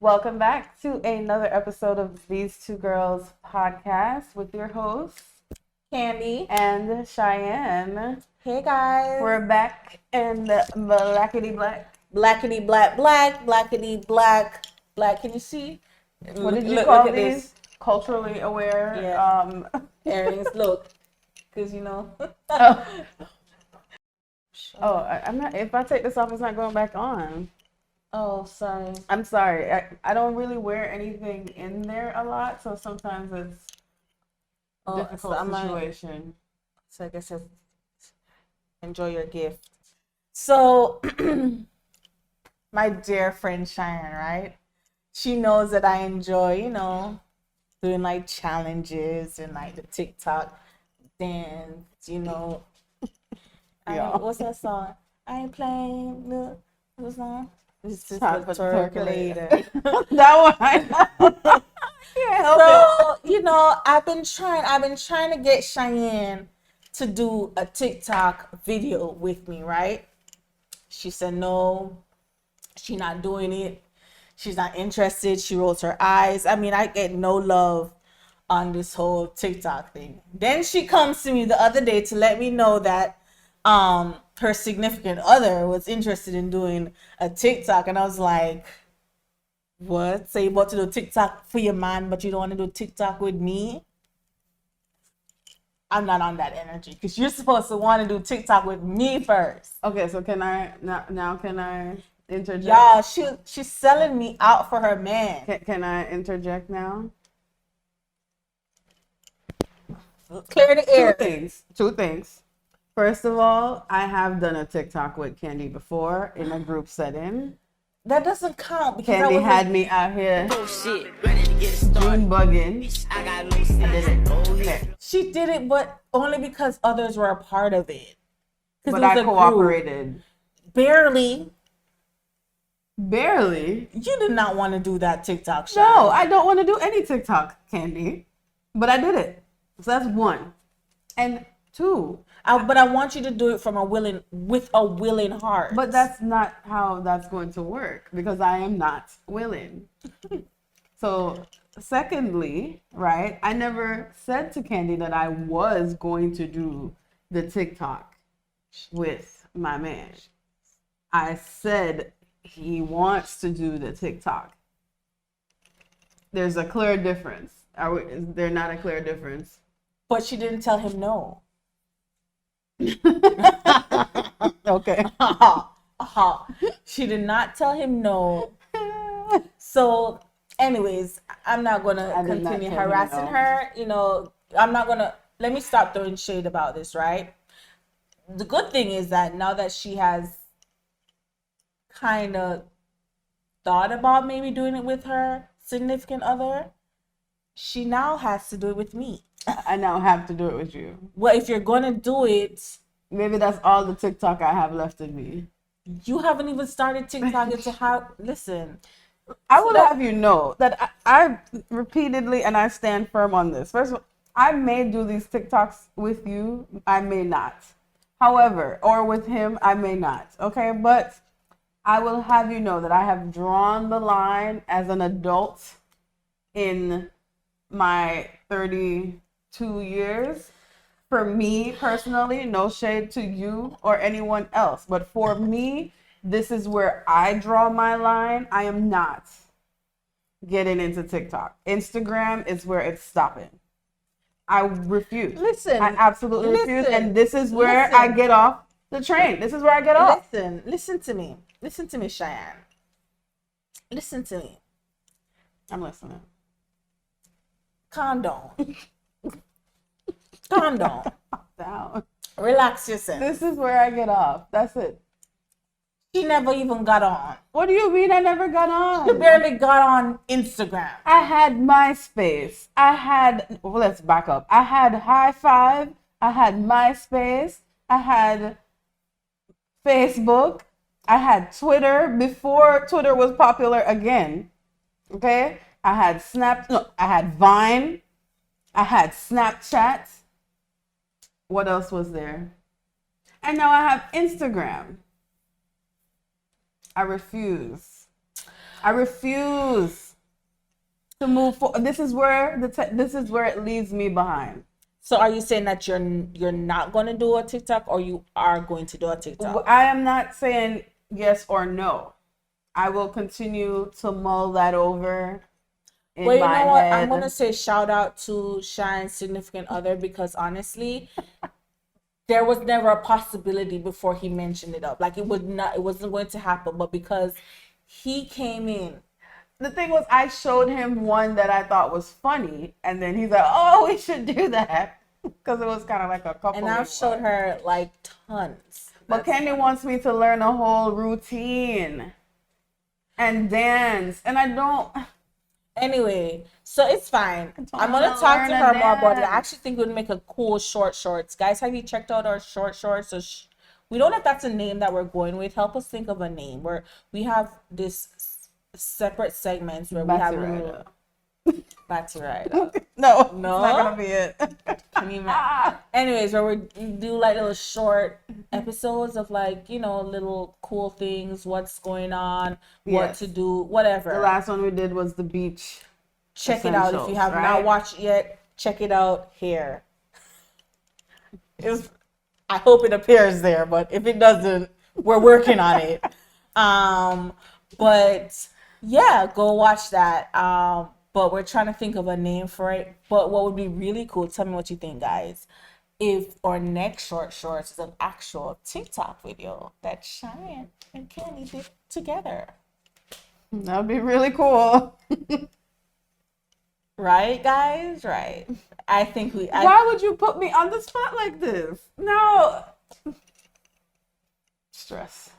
Welcome back to another episode of These Two Girls podcast with your hosts, Candy and Cheyenne. Hey guys. We're back in the blackity black. Blackity black black, blackity black black. Can you see? What did you look call at these? this. Culturally aware. Yeah. Earrings. Look, because Oh, I'm not. If I take this off, it's not going back on. Oh, sorry. I'm sorry. I don't really wear anything in there a lot, so sometimes it's a difficult situation. So I guess enjoy your gift. So, my dear friend Cheyenne, right? She knows that I enjoy, doing like challenges and like the TikTok dance, Yeah. What's that song? I ain't playing the what's that song? This is Time for for percolator. That one. So, I've been trying to get Cheyenne to do a TikTok video with me, right? She said no, she's not doing it. She's not interested. She rolls her eyes. I mean, I get no love on this whole TikTok thing. Then she comes to me the other day to let me know that her significant other was interested in doing a TikTok, and I was like, what? So you about to do TikTok for your man, but you don't want to do TikTok with me? I'm not on that energy because you're supposed to want to do TikTok with me first. Okay, so can I now? Can I interject? Y'all, she's selling me out for her man. Can I interject now? Clear the air. Two things. First of all, I have done a TikTok with Candy before in a group setting. That doesn't count because Candy had me out here June bugging. I did it. Okay. She did it, but only because others were a part of it. But I cooperated. Barely. Barely? You did not want to do that TikTok show. No, I don't want to do any TikTok, Candy. But I did it. So that's one. And two. But I want you to do it with a willing heart. But that's not how that's going to work because I am not willing. So, secondly, right, I never said to Candy that I was going to do the TikTok with my man. I said he wants to do the TikTok. There's a clear difference. Is there not a clear difference? But she didn't tell him no. Okay. She did not tell him no. So, anyways, I'm not going to continue harassing her. I'm not going to, let me stop throwing shade about this, right? The good thing is that now that she has kind of thought about maybe doing it with her significant other, she now has to do it with me. I now have to do it with you. Well, if you're going to do it, maybe that's all the TikTok I have left in me. You haven't even started TikTok into how, listen. I would have you know that I repeatedly, and I stand firm on this. First of all, I may do these TikToks with you. I may not. However, or with him, I may not. Okay, but I will have you know that I have drawn the line as an adult in my 32 years. For me personally, no shade to you or anyone else, but for me, this is where I draw my line. I am not getting into TikTok. Instagram is where it's stopping. I refuse. Listen. I absolutely refuse. And this is where I get off the train. This is where I get off. Listen to me. Listen to me, Cheyenne. Listen to me. I'm listening. Calm down. Calm down. Down. Relax yourself. This is where I get off. That's it. She never even got on. What do you mean I never got on? She barely got on Instagram. I had MySpace. Let's back up. I had High Five. I had MySpace. I had Facebook. I had Twitter before Twitter was popular again. Okay? I had I had Vine. I had Snapchat. What else was there? And now I have Instagram. I refuse. I refuse to move forward. This is where this is where it leaves me behind. So are you saying that you're not going to do a TikTok, or you are going to do a TikTok? I am not saying yes or no. I will continue to mull that over in Well, you my know what? head. I'm going to say shout out to Shine's significant other, because honestly, there was never a possibility before he mentioned it up. Like it wasn't going to happen, but because he came in. The thing was, I showed him one that I thought was funny, and then he's like, "Oh, we should do that," because it was kind of like a couple. And I've showed her like tons. But Kenny wants me to learn a whole routine and dance, and I don't. Anyway, so it's fine. I'm gonna talk to her more about it. I actually think we'd make a cool shorts. Guys, have you checked out our shorts? We don't know if that's a name that we're going with. Help us think of a name where we have this separate segments where we have little Batty Rider. No, no, it's not gonna be it. Can you imagine? Anyways, where we do like little short episodes of like, you know, little cool things, what's going on, what to do, whatever. The last one we did was the beach. Check it out if you have not watched it yet. Check it out here. I hope it appears there, but if it doesn't, we're working on it. But yeah, go watch that. But we're trying to think of a name for it. But what would be really cool, tell me what you think, guys, if our next shorts is an actual TikTok video that Cheyenne and Kenny did together. That would be really cool. Right, guys? Right. I think Why would you put me on the spot like this? No. Stress.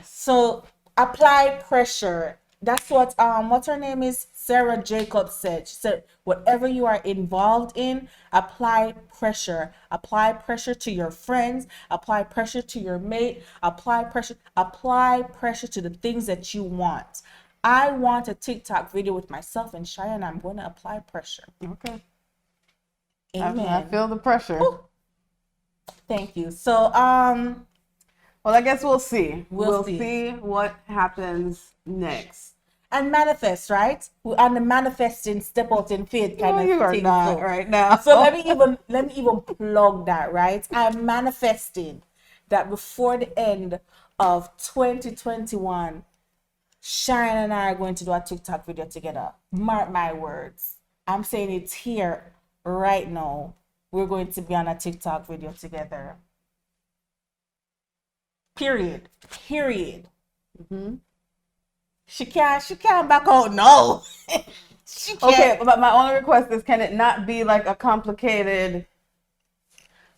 So apply pressure. That's what what's her name is? Sarah Jacobs said. She said, whatever you are involved in, apply pressure. Apply pressure to your friends. Apply pressure to your mate. Apply pressure to the things that you want. I want a TikTok video with myself and Cheyenne. I'm going to apply pressure. Okay. Amen. I feel the pressure. Ooh. Thank you. So, well, I guess we'll see. We'll see what happens next. And manifest, right? We're on the manifesting, step out in faith kind of you are thing. not right now. So let me even plug that, right? I'm manifesting that before the end of 2021, Sharon and I are going to do a TikTok video together. Mark my words. I'm saying it's here right now. We're going to be on a TikTok video together. Period. Mm-hmm. She can't back out. No. She can't. Okay, but my only request is, can it not be like a complicated?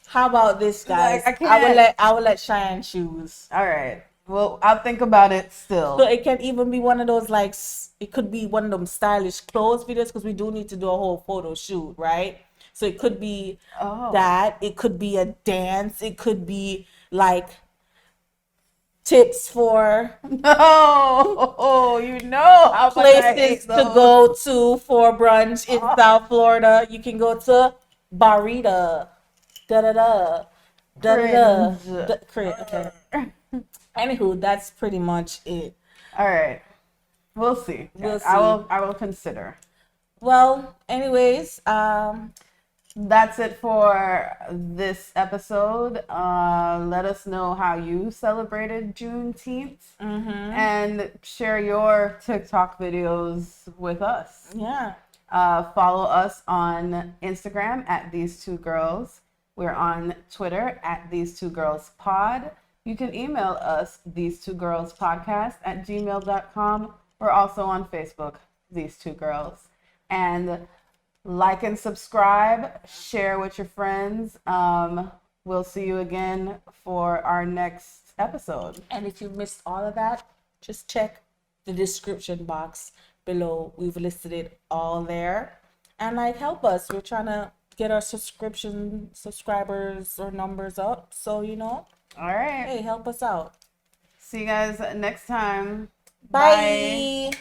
How about this, guys? Like, I will let Cheyenne choose. All right. Well, I'll think about it still. So it can even be one of those, like, it could be one of them stylish clothes videos, because we do need to do a whole photo shoot, right? So it could be that. It could be a dance. It could be like tips for you know how places to go to for brunch in South Florida. You can go to Barita. Okay. Anywho, that's pretty much it. All right. We'll see. We'll see. I will consider. Well, anyways, that's it for this episode. Let us know how you celebrated Juneteenth, and share your TikTok videos with us. Yeah. Follow us on Instagram at These Two Girls. We're on Twitter at These Two Girls Pod. You can email us these2girlspodcast@gmail.com. We're also on Facebook, These Two Girls. And like and subscribe, share with your friends. We'll see you again for our next episode. And if you missed all of that, just check the description box below. We've listed it all there. And like, help us. We're trying to get our subscribers or numbers up. So, you know. All right. Hey, help us out. See you guys next time. Bye. Bye.